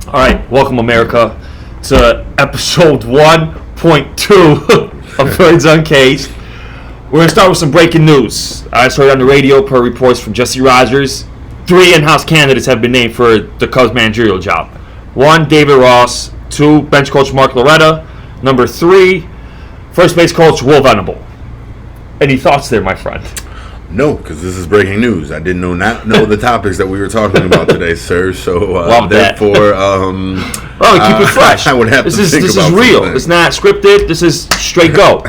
All right, welcome America to episode 1.2 of Birds Uncaged. We're going to start with some breaking news. I heard on the radio per reports from Jesse Rogers, 3 in-house candidates have been named for the Cubs managerial job. 1, David Ross. 2, bench coach Mark Loretta. Number 3, first base coach Will Venable. Any thoughts there, my friend? No, because this is breaking news. I didn't know the topics that we were talking about today, sir. So therefore, keep it fresh. I would have this to is think this about is real. something. It's not scripted. This is straight go.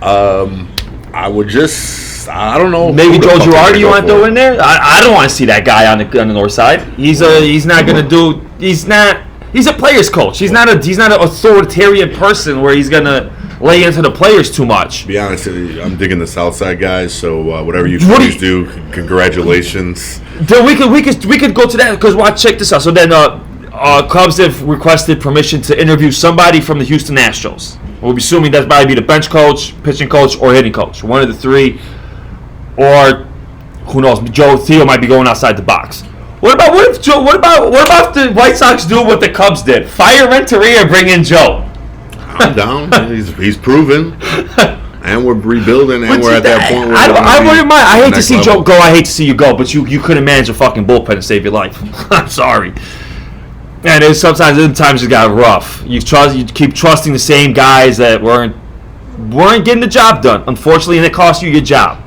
I would just, I don't know. Maybe Joe Girardi you want to throw in there? I don't want to see that guy on the north side. He's not gonna do. He's a players coach. He's not an authoritarian person where he's gonna lay into the players too much. To be honest, I'm digging the South Side guys. So whatever you please do, congratulations. Then we could go to that because check this out. So then Cubs have requested permission to interview somebody from the Houston Astros. We'll be assuming that's probably be the bench coach, pitching coach, or hitting coach. One of the 3, or who knows? Theo might be going outside the box. What about if the White Sox do what the Cubs did? Fire Renteria, bring in Joe. I'm down. He's proven, and we're rebuilding, and we're at that point where I wouldn't mind. I hate to see level. Joe go. I hate to see you go, but you couldn't manage a fucking bullpen to save your life. I'm sorry. And sometimes it got rough. You keep trusting the same guys that weren't getting the job done, unfortunately, and it cost you your job.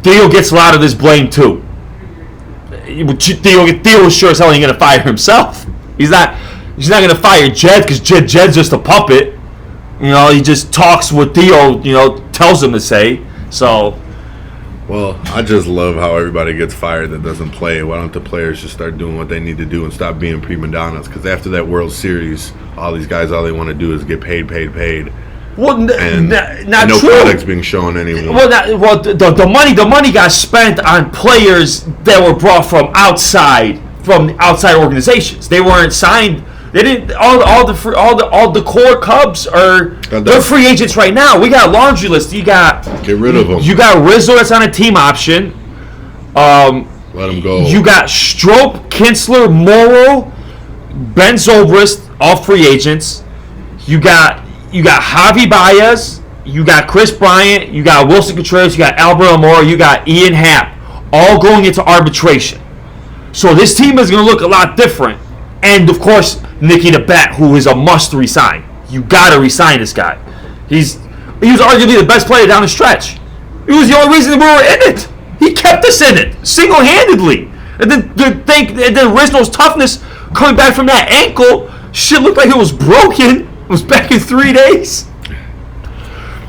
Theo gets a lot of this blame too. Theo was sure as hell ain't gonna fire himself. He's not gonna fire Jed because Jed's just a puppet. You know, he just talks what Theo, tells him to say. So, well, I just love how everybody gets fired that doesn't play. Why don't the players just start doing what they need to do and stop being prima donnas? Because after that World Series, all these guys, all they want to do is get paid. Well, and not no true. products being shown anymore. Well, the money got spent on players that were brought from outside organizations. They weren't signed. They didn't. All the core Cubs they're free agents right now. We got a laundry list. You got get rid of them. You got Rizzo that's on a team option. Let him go. You got Strope, Kinsler, Morrow, Ben Zobrist, all free agents. You got Javi Baez. You got Chris Bryant. You got Wilson Contreras. You got Albert Almora. You got Ian Happ, all going into arbitration. So this team is going to look a lot different. And of course, Nicky the Bat, who is a must resign. You gotta resign this guy. He was arguably the best player down the stretch. He was the only reason we were in it. He kept us in it single-handedly. And then Rizzo's toughness coming back from that ankle, shit looked like it was broken. It was back in 3 days.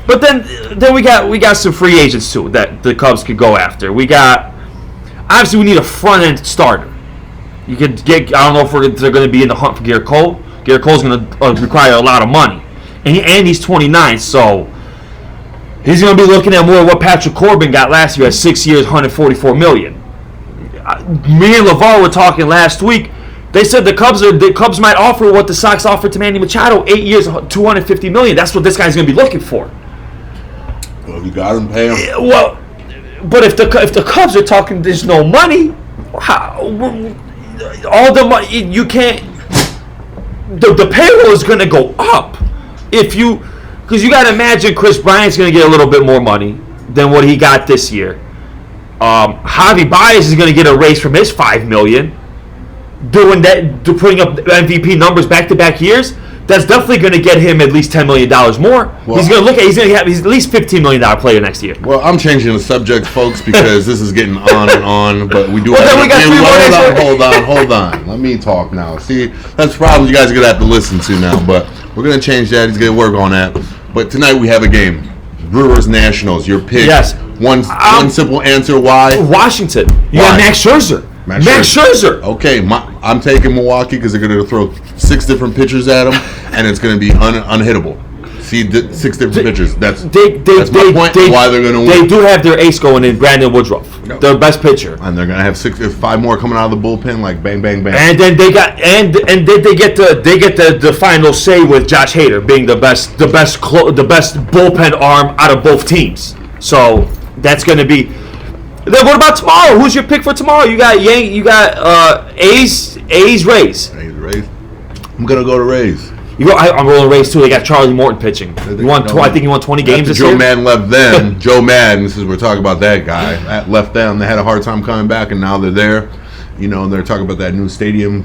But then we got some free agents too that the Cubs could go after. We need a front end starter. You could get. I don't know if they're going to be in the hunt for Garrett Cole. Garrett Cole's going to require a lot of money, and he's 29, so he's going to be looking at more of what Patrick Corbin got last year at 6 years, $144 million. Me and LeVar were talking last week. They said the Cubs might offer what the Sox offered to Manny Machado, 8 years, $250 million. That's what this guy's going to be looking for. Well, you got him, pay him. Well, but if the Cubs are talking, there's no money. All the money you can't. The payroll is going to go up because you got to imagine Chris Bryant's going to get a little bit more money than what he got this year. Javi Baez is going to get a raise from his $5 million. Doing that, putting up MVP numbers back-to-back years. That's definitely going to get him at least $10 million more. Well, he's going to have at least $15 million player next year. Well, I'm changing the subject, folks, because this is getting on and on. But we do hold on. Let me talk now. See, that's the problem you guys are going to have to listen to now. But we're going to change that. He's going to work on that. But tonight we have a game. Brewers Nationals. Your pick. Yes. One simple answer. Why? Washington. You got Max Scherzer. Max Scherzer. Okay, I'm taking Milwaukee because they're going to throw 6 different pitchers at them, and it's going to be unhittable. See, 6 different pitchers. That's my point. Why they're going to win. They do have their ace going in Brandon Woodruff, their best pitcher, and they're going to have 5 more coming out of the bullpen, like bang, bang, bang. And then they get the final say with Josh Hader being the best bullpen arm out of both teams. So that's going to be. Then what about tomorrow? Who's your pick for tomorrow? You got A's, Rays. Rays. I'm gonna go to Rays. I'm rolling Rays too. They got Charlie Morton pitching. I think he won 20 games this year. Joe Madden left them. Joe Madden. We're talking about that guy. That left them. They had a hard time coming back, and now they're there. And they're talking about that new stadium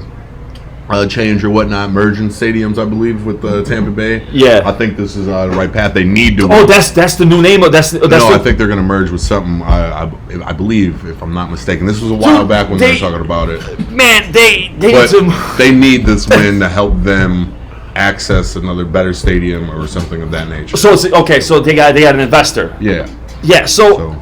change or whatnot, merging stadiums, I believe, with Tampa Bay. Yeah, I think this is the right path. They need to. Oh, that's the new name. I think they're going to merge with something. I believe, if I'm not mistaken, this was a while back when they were talking about it. Man, they need this win to help them access another better stadium or something of that nature. So it's okay. So they got an investor. Yeah. So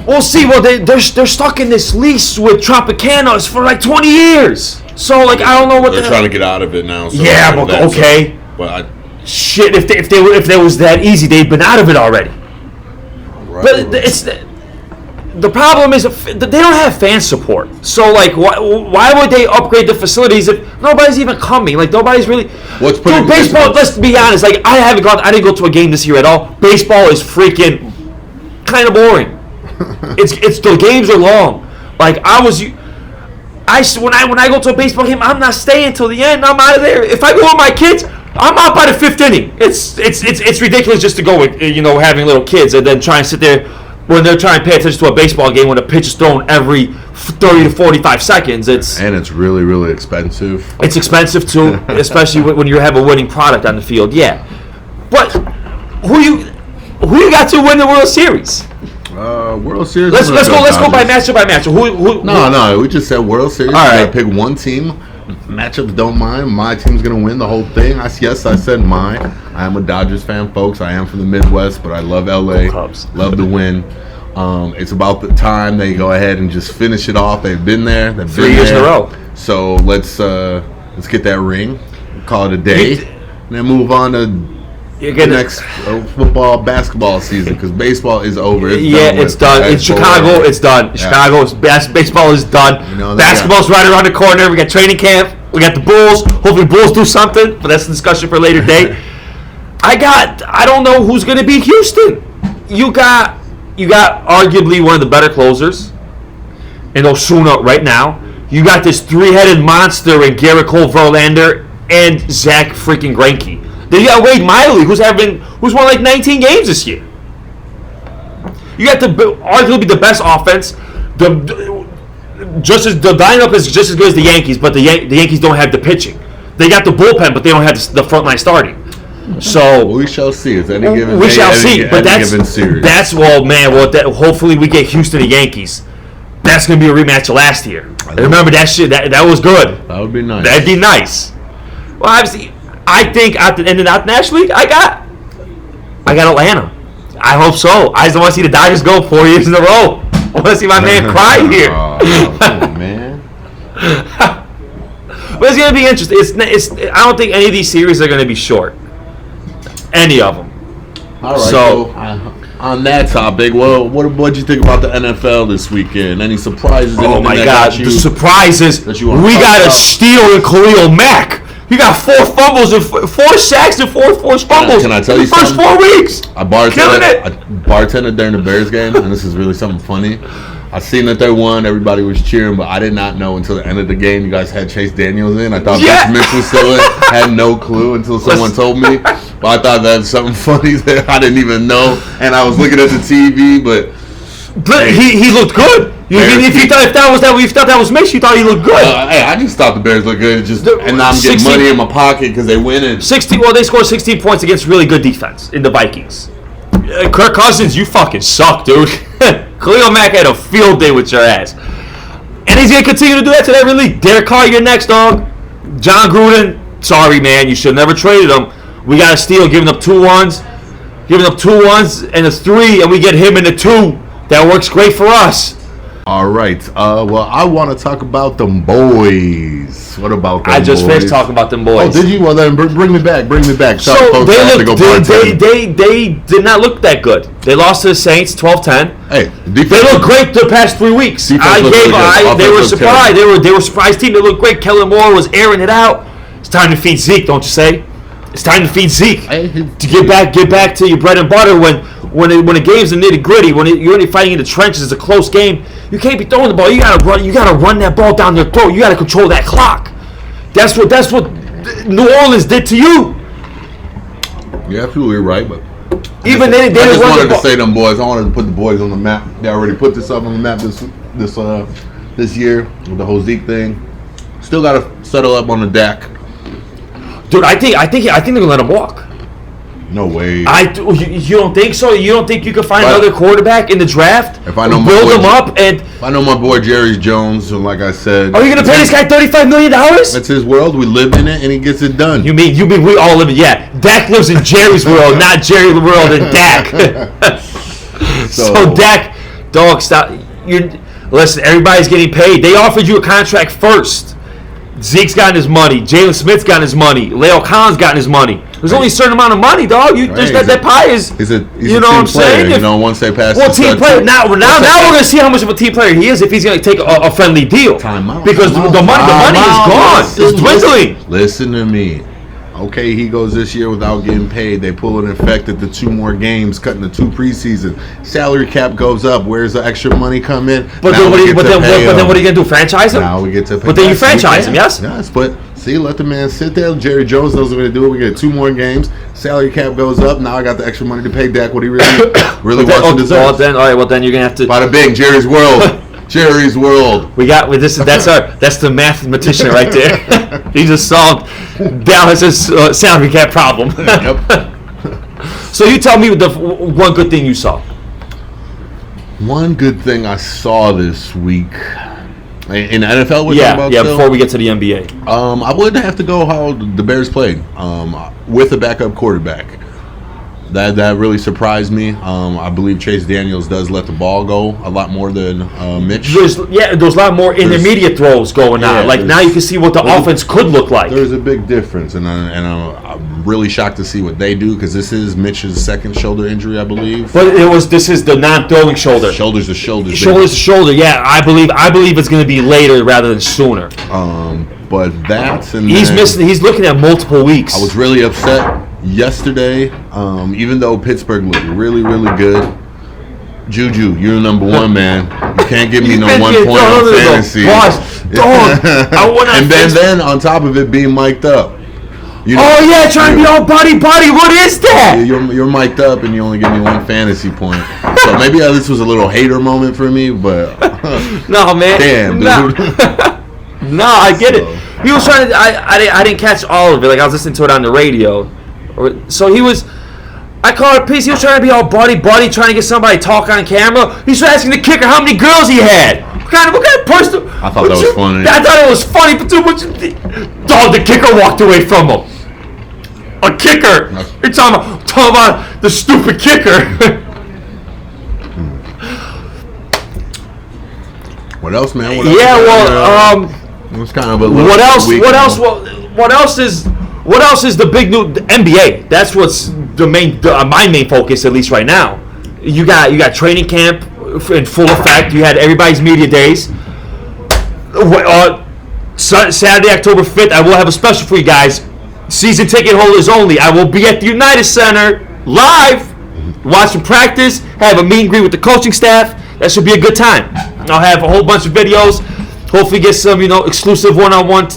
we'll see. Well, they're stuck in this lease with Tropicana for like 20 years. So like I don't know what they're trying to get out of it now. So but okay. Shit, if they was that easy, they'd been out of it already. Right. But the problem is they don't have fan support. So like why would they upgrade the facilities if nobody's even coming? Like nobody's really. Baseball. Let's be honest. Like I didn't go to a game this year at all. Baseball is freaking kind of boring. It's the games are long. Like when I go to a baseball game, I'm not staying till the end. I'm out of there. If I go with my kids, I'm out by the 5th inning. It's ridiculous just to go with having little kids and then try and sit there when they're trying to pay attention to a baseball game when a pitch is thrown every 30 to 45 seconds. And it's really, really expensive. It's expensive too, especially when you have a winning product on the field. Yeah, but who you got to win the World Series? World Series. Let's go by matchup. No. We just said World Series. All right. You gotta pick one team. Matchups don't mind. My team's gonna win the whole thing. I said mine. I am a Dodgers fan, folks. I am from the Midwest, but I love LA. Cubs. Love to win. It's about the time they go ahead and just finish it off. They've been there. They've been 3 years in a row. So let's get that ring. Call it a day, and then move on to the next football, basketball season because baseball is over. It's done. In Chicago, it's done. Yeah. Chicago's baseball is done. Basketball's right around the corner. We got training camp. We got the Bulls. Hopefully, Bulls do something, but that's a discussion for a later date. I don't know who's going to beat Houston. You got arguably one of the better closers in Osuna right now. You got this 3-headed monster in Garrett Cole Verlander and Zach freaking Greinke. Then you got Wade Miley, who's won like 19 games this year. You got arguably the best offense. The lineup is just as good as the Yankees, but the Yankees don't have the pitching. They got the bullpen, but they don't have the front line starting. So we shall see. It's any given. We shall see. But given series. Hopefully we get Houston and Yankees. That's gonna be a rematch of last year. Remember that shit? That was good. That would be nice. That'd be nice. Well, obviously, I think at the end of the National League, I got Atlanta. I hope so. I just don't want to see the Dodgers go 4 years in a row. I want to see my man cry here. Come on, man. But it's gonna be interesting. I don't think any of these series are gonna be short. Any of them. All right. So on that topic, well, what'd you think about the NFL this weekend? Any surprises? Oh my God, the surprises! We got a steal in Khalil Mack. He got 4 fumbles and 4 sacks and 4 forced fumbles. Can I tell you something? First 4 weeks. I bartended during the Bears game, and this is really something funny. I seen that they won. Everybody was cheering, but I did not know until the end of the game you guys had Chase Daniels in. I thought Vince Mitchell was still in. Had no clue until someone told me. But I thought that was something funny that I didn't even know. And I was looking at the TV, but he looked good. If you thought that was Mitch, you thought he looked good. I just thought the Bears looked good. And now I'm getting money in my pocket because they winning. 16. Well, they scored 16 points against really good defense in the Vikings. Kirk Cousins, you fucking suck, dude. Khalil Mack had a field day with your ass. And he's going to continue to do that to every league. Derek Carr, you're next, dog. John Gruden, sorry, man. You should have never traded him. We got a steal, giving up 2 1s. Giving up 2 1s and a 3, and we get him in the 2. That works great for us. All right. Well, I want to talk about them boys. What about them boys? I just finished talking about them boys. Oh, did you? Well, then bring me back. So they did not look that good. They lost to the Saints 12-10. Hey, they look great the past 3 weeks. They were surprised. They were a surprise team. They looked great. Kellen Moore was airing it out. It's time to feed Zeke, don't you say? It's time to feed Zeke. To get back to your bread and butter when a game's a nitty gritty, when you're only fighting in the trenches, it's a close game. You can't be throwing the ball. You gotta run that ball down their throat. You gotta control that clock. That's what New Orleans did to you. You're absolutely right, but Even I they just wanted to say say them boys. I wanted to put the boys on the map. They already put this up on the map this year with the whole Zeke thing. Still got to settle up on the Dak. dude, I think they're gonna let him walk. No way. You don't think so? You don't think you can find another quarterback in the draft? If I know build him up, and if I know my boy Jerry Jones, and like I said, are you gonna pay this guy $35 million? That's his world. We live in it, and he gets it done. You mean we all live in? Yeah, Dak lives in Jerry's world, not Jerry's world and Dak. So Dak, dog, stop. Listen, everybody's getting paid. They offered you a contract first. Zeke's gotten his money. Jalen Smith's gotten his money. Leo Collins gotten his money. There's only a certain amount of money, dog. That pie is. He's a you know what I'm saying? You know, once they pass. Well, team player. Now we're gonna see how much of a team player he is if he's gonna take a friendly deal. Because the money is gone. It's dwindling. Listen to me. Okay, he goes this year without getting paid. They pull an effect at the 2 more games, cutting the 2 preseason. Salary cap goes up. Where's the extra money come in? But then what are you gonna do? Franchise him? Now we get to pay. But then you franchise him, yes? Yes, but see, let the man sit there. Jerry Jones knows what to do. We get 2 more games. Salary cap goes up. Now I got the extra money to pay Dak what he really wants and deserves. Well, then you're gonna have to. Bada bing, Jerry's world. Jerry's world. That's the mathematician right there. He just solved Dallas's salary cap problem. Yep. So you tell me the one good thing you saw. One good thing I saw this week in the NFL. Before we get to the NBA. I would have to go how the Bears played with a backup quarterback. That really surprised me. I believe Chase Daniels does let the ball go a lot more than Mitch. There's a lot more intermediate throws going on. Like now you can see what the offense could look like. There's a big difference, and I'm really shocked to see what they do because this is Mitch's second shoulder injury, I believe. But this is the non-throwing shoulder. Shoulders to shoulder. Shoulders to shoulder. Yeah, I believe it's going to be later rather than sooner. But that's and he's missing. He's looking at multiple weeks. I was really upset yesterday, even though Pittsburgh looked really, really good. Juju, you're number 1, man. You can't give me no 1 point on fantasy. And then on top of it being mic'd up. You know, trying to be all buddy. What is that? You're mic'd up and you only give me 1 fantasy point. So maybe this was a little hater moment for me, but no, man. Damn, dude. No, I get it. He was trying to. I didn't catch all of it. Like I was listening to it on the radio. So he was. I called it peace. He was trying to be all buddy, trying to get somebody to talk on camera. He's asking the kicker how many girls he had. What kind of person? I thought that was funny. I thought it was funny, but the kicker walked away from him. A kicker. You're talking about the stupid kicker. What else, man? It's kind of a little What else is the big new NBA? That's what's my main focus, at least right now. You got training camp in full effect. You had everybody's media days. Saturday, October 5th, I will have a special for you guys. Season ticket holders only. I will be at the United Center live, watching practice, have a meet and greet with the coaching staff. That should be a good time. I'll have a whole bunch of videos. Hopefully get some, exclusive one-on-one,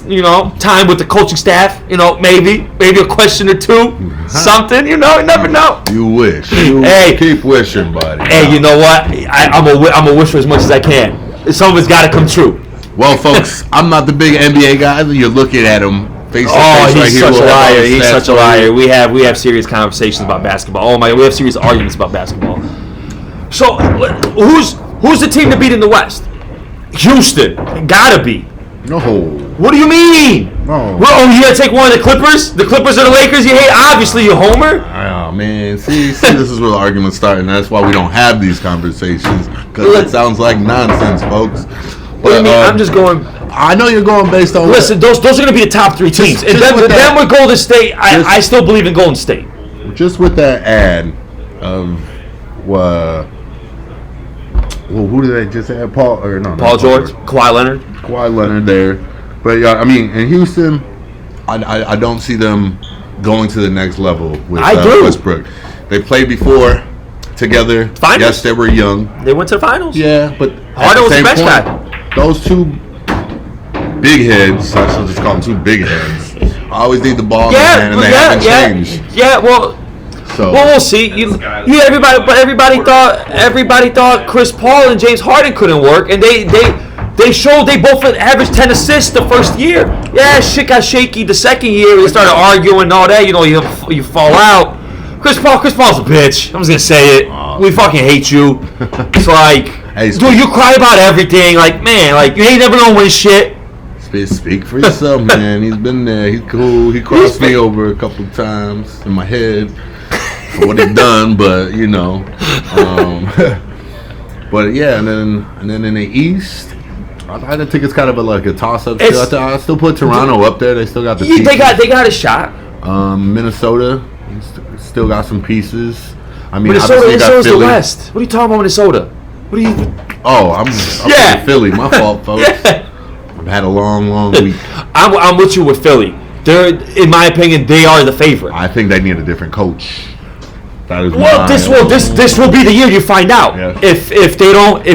time with the coaching staff. Maybe a question or 2, something. You never know. You wish. Keep wishing, buddy. Hey, you know what? I'm a wish for as much as I can. Some of it's got to come true. Well, folks, I'm not the big NBA guy. You're looking at him face to face right here. Such a liar. He's such a liar. We have serious conversations about basketball. Oh my, we have serious arguments about basketball. So, who's the team to beat in the West? Houston, gotta be. No. What do you mean? No. Well, you gotta take one of the Clippers? The Clippers are the Lakers you hate? Obviously, you homer. Oh, man. See, this is where the arguments start, and that's why we don't have these conversations, because it sounds like nonsense, folks. What do you mean? I'm just going... I know you're going based on... Listen, those are going to be the top 3 teams. And then with Golden State, I still believe in Golden State. Just with that ad of... Well, who did they just have? Paul George, Kawhi Leonard there. But yeah, I mean, in Houston, I don't see them going to the next level with Westbrook. They played before together. Finals. Yes, they were young. They went to the finals. Yeah, but Harden was the best guy. Those two big heads. I should just call them 2 big heads. I always need the ball in the hand, and they haven't changed. Yeah, well, we'll see. Everybody thought Chris Paul and James Harden couldn't work, and they showed they both averaged 10 assists the first year. Yeah, shit got shaky the second year. They started arguing and all that. You fall out. Chris Paul's a bitch. I'm just gonna say it. We fucking hate you. It's like, dude, you cry about everything. Like, man, like you ain't never gonna win shit. Speak for yourself, man. He's been there. He's cool. He crossed me over a couple of times in my head for what he's done, but but yeah, and then in the East, I think it's kind of like a toss-up. I still put Toronto up there. They still got the pieces. They got a shot. Minnesota still got some pieces. I mean, Minnesota's the West. What are you talking about, Minnesota? What are you? Oh, I'm from Philly. My fault, folks. Yeah. I've had a long week. I'm with you with Philly. In my opinion, they are the favorite. I think they need a different coach. That is this will be the year you find out. Yeah. If they don't,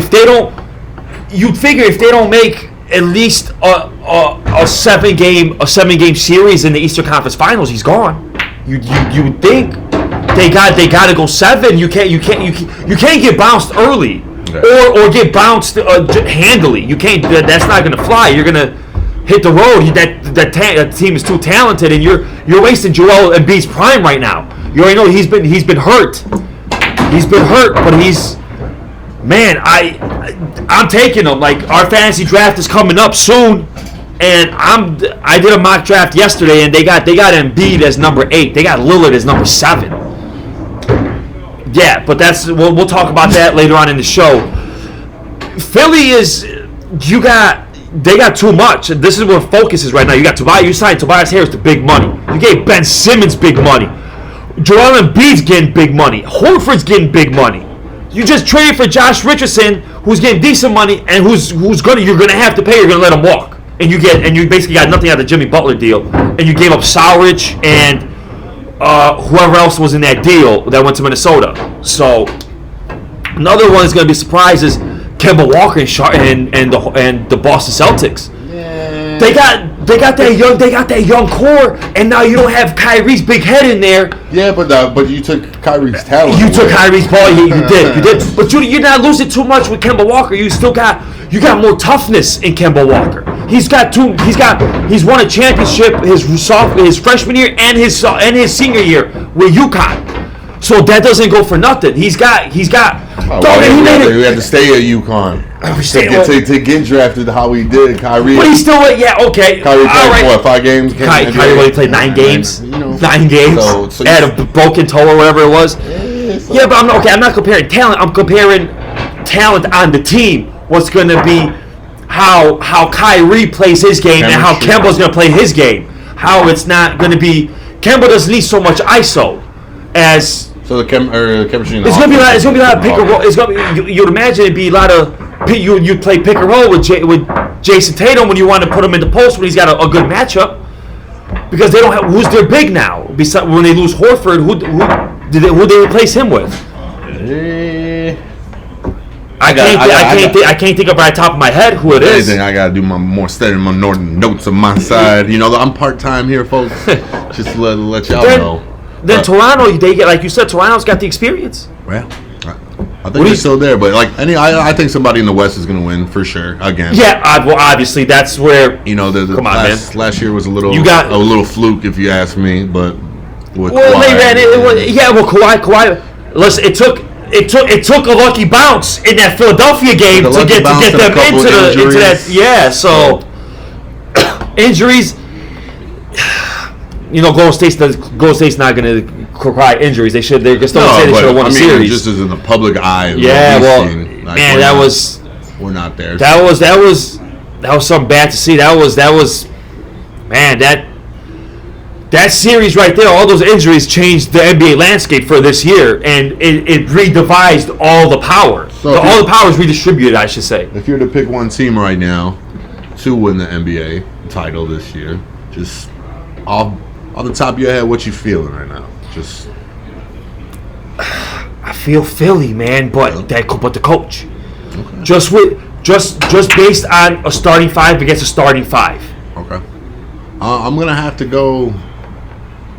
you'd figure if they don't make at least a 7-game series in the Eastern Conference Finals, he's gone. You would think they got to go 7. You can't get bounced early. Yeah. Or get bounced handily. You can't. That's not going to fly. You're going to hit the road. That team is too talented, and you're wasting Joel Embiid's prime right now. You already know he's been hurt. He's been hurt, but man. I'm taking him. Like, our fantasy draft is coming up soon, and I did a mock draft yesterday, and they got Embiid as number 8. They got Lillard as number 7. Yeah, but we'll talk about that later on in the show. Philly they got too much. This is where focus is right now. You signed Tobias Harris to big money. You gave Ben Simmons big money. Joel Embiid's getting big money. Horford's getting big money. You just traded for Josh Richardson, who's getting decent money, and you're gonna have to pay. You're gonna let him walk, and you basically got nothing out of the Jimmy Butler deal, and you gave up Sowridge and whoever else was in that deal that went to Minnesota. So another one is going to be surprised is Kemba Walker and the Boston Celtics. Yeah. They got that young core, and now you don't have Kyrie's big head in there. Yeah, but you took Kyrie's talent. You took Kyrie's ball. You did. But you're not losing too much with Kemba Walker. You got more toughness in Kemba Walker. He's won a championship his freshman year and his senior year with UConn. So that doesn't go for nothing. He had to stay at UConn to get drafted how he did. Kyrie. But he still okay. Kyrie played what, 5 games? Kyrie only played 9 games. 9 games. So had a broken toe or whatever it was. Yeah, but I'm not comparing talent. I'm comparing talent on the team. What's going to be how Kyrie plays his game and how Kemba's going to play his game. How it's not going to be. Kemba doesn't need so much ISO as. So the chemistry. It's gonna be a lot of pick and roll. It's gonna be. You'd imagine it'd be a lot of. You'd play pick and roll with Jason Tatum when you want to put him in the post when he's got a good matchup, because they don't have who's their big now. Besides, when they lose Horford, who they replace him with? I can't think of right top of my head who it is. I gotta do more studying, my notes on my side. I'm part time here, folks. Just to let y'all know. Then Toronto, they get, like you said, Toronto's got the experience. Well, I think they're still there, but I think somebody in the West is going to win for sure again. Yeah, obviously that's where last year was a little fluke if you ask me, but with Kawhi, Kawhi. Listen, it took a lucky bounce in that Philadelphia game to get them into that. Yeah, so injuries. Golden State's not going to cry injuries. They're still going to say they should have won a series. Just as in the public eye. Yeah, we're not there. That was something bad to see. That series right there. All those injuries changed the NBA landscape for this year, and it redevised all the power. All the power is redistributed, I should say. If you were to pick one team right now to win the NBA title this year, just off the top of your head, what you feeling right now? Just, I feel Philly, man, but the coach. Okay. Just with just based on a starting five against a starting five. Okay. I'm gonna have to go.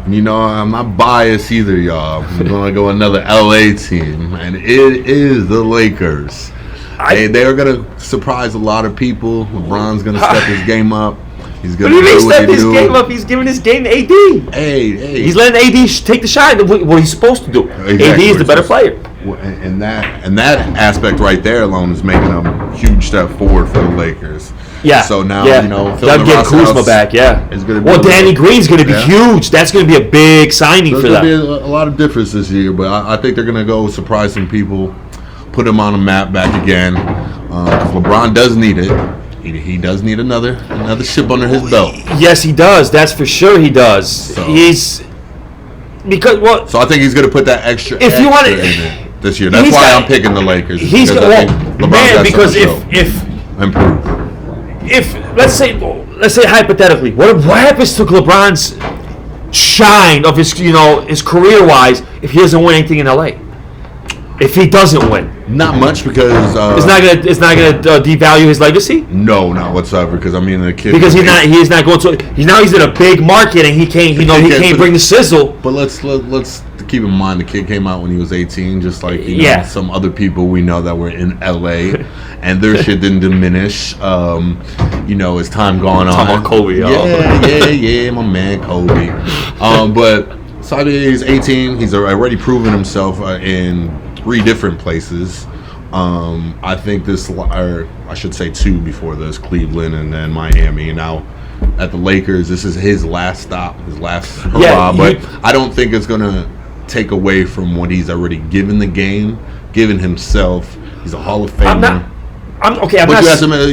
I'm not biased either, y'all. I'm gonna go another LA team, and it is the Lakers. They're gonna surprise a lot of people. LeBron's gonna step his game up. He's gonna step his game up. He's giving his game to AD. Hey. He's letting AD take the shot. What he's supposed to do. Exactly. AD is the better player. And that aspect right there alone is making a huge step forward for the Lakers. Yeah. So now they'll get Kuzma back. Yeah. Danny Green's going to be huge. That's going to be a big signing for them. There's going to be a lot of difference this year, but I think they're going to go surprise some people, put them on the map back again. Because LeBron does need it. He does need another chip under his belt. Yes, he does. That's for sure. He does. So I think he's going to put that extra. If you want in it this year, that's why I'm picking the Lakers. Because if let's say hypothetically, what happens to LeBron's shine of his his career wise if he doesn't win anything in LA? If he doesn't win, not much because it's not gonna devalue his legacy. No, not whatsoever. Because the kid he's not going to. He's in a big market and he can't bring the sizzle. But let's keep in mind the kid came out when he was 18, just like some other people we know that were in LA, and their shit didn't diminish. As time gone on. Talking about Kobe, yeah, my man Kobe. But so he's 18. He's already proven himself in 3 different places. I think I should say 2 before this, Cleveland and then Miami. And now at the Lakers, this is his last stop, his last hurrah. But I don't think it's going to take away from what he's already given the game, given himself. He's a Hall of Famer.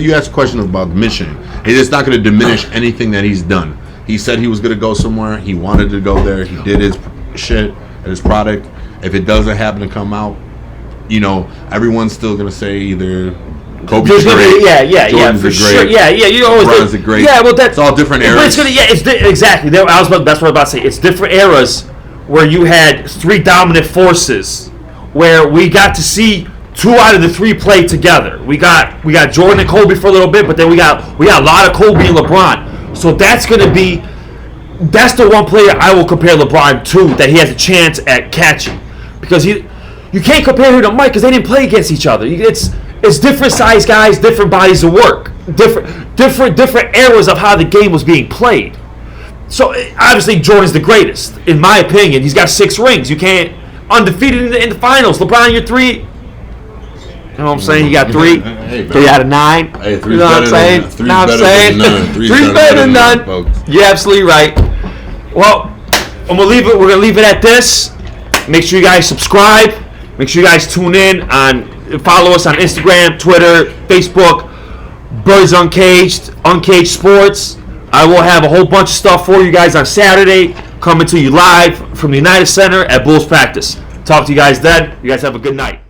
You asked a question about the mission. It's not going to diminish anything that he's done. He said he was going to go somewhere. He wanted to go there. He did his shit and his product. If it doesn't happen to come out, everyone's still going to say either Kobe's great, Jordan's for sure. You always LeBron's a great. Yeah, well, it's all different eras. Exactly. That's what I was about to say. It's different eras where you had 3 dominant forces, where we got to see 2 out of the 3 play together. We got Jordan and Kobe for a little bit, but then we got a lot of Kobe and LeBron. So that's the one player I will compare LeBron to that he has a chance at catching, because you can't compare him to Mike because they didn't play against each other. It's different size guys, different bodies of work, different eras of how the game was being played. So obviously Jordan's the greatest in my opinion. He's got 6 rings. You can't undefeated in the finals. LeBron, you're 3. You know what I'm saying? You got 3. 3 out of 9. Hey, 3's you know what I'm saying? Three's better than none, folks. You're absolutely right. Well, we're gonna leave it at this. Make sure you guys subscribe. Make sure you guys tune in follow us on Instagram, Twitter, Facebook, BirdzUnCaged, Uncaged Sports. I will have a whole bunch of stuff for you guys on Saturday, coming to you live from the United Center at Bulls practice. Talk to you guys then. You guys have a good night.